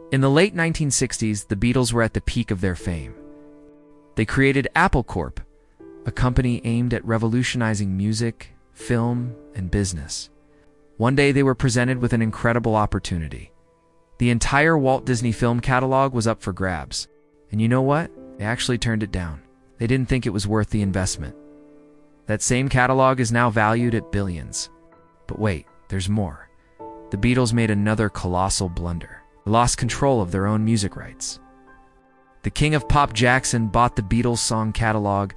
In the late 1960s, the Beatles were at the peak of their fame. They created Apple Corp., a company aimed at revolutionizing music, film, and business. One day they were presented with an incredible opportunity. The entire Walt Disney film catalog was up for grabs. And you know what? They actually turned it down. They didn't think it was worth the investment. That same catalog is now valued at billions. But wait, there's more. The Beatles made another colossal blunder. They lost control of their own music rights. The king of pop, Jackson, bought the Beatles song catalog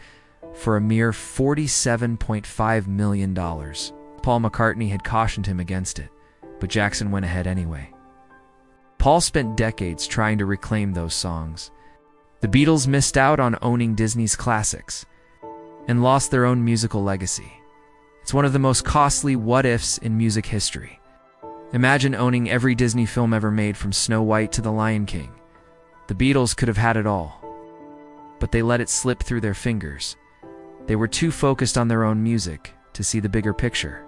for a mere $47.5 million. Paul McCartney had cautioned him against it, but Jackson went ahead anyway. Paul spent decades trying to reclaim those songs. The Beatles missed out on owning Disney's classics and lost their own musical legacy. It's one of the most costly what-ifs in music history. Imagine owning every Disney film ever made, from Snow White to The Lion King. The Beatles could have had it all, but they let it slip through their fingers. They were too focused on their own music to see the bigger picture.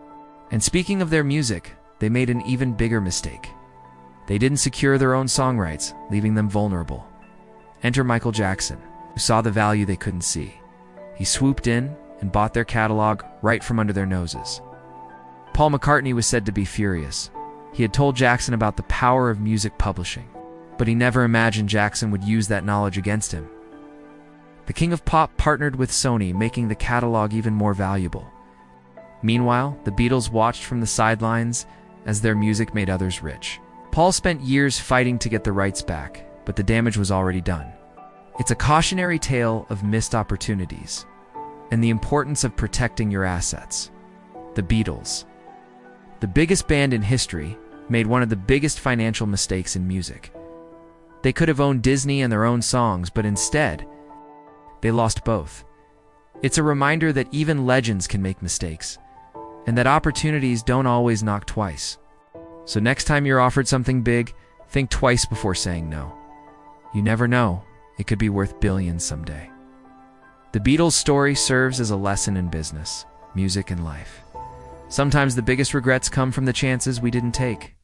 And speaking of their music, they made an even bigger mistake. They didn't secure their own song rights, leaving them vulnerable. Enter Michael Jackson, who saw the value they couldn't see. He swooped in and bought their catalog right from under their noses. Paul McCartney was said to be furious. He had told Jackson about the power of music publishing, but he never imagined Jackson would use that knowledge against him. The king of pop partnered with Sony, making the catalog even more valuable. Meanwhile, the Beatles watched from the sidelines as their music made others rich. Paul spent years fighting to get the rights back, but the damage was already done. It's a cautionary tale of missed opportunities and the importance of protecting your assets. The Beatles, the biggest band in history, made one of the biggest financial mistakes in music. They could have owned Disney and their own songs, but instead, they lost both. It's a reminder that even legends can make mistakes, and that opportunities don't always knock twice. So next time you're offered something big, think twice before saying no. You never know, it could be worth billions someday. The Beatles' story serves as a lesson in business, music, and life. Sometimes the biggest regrets come from the chances we didn't take.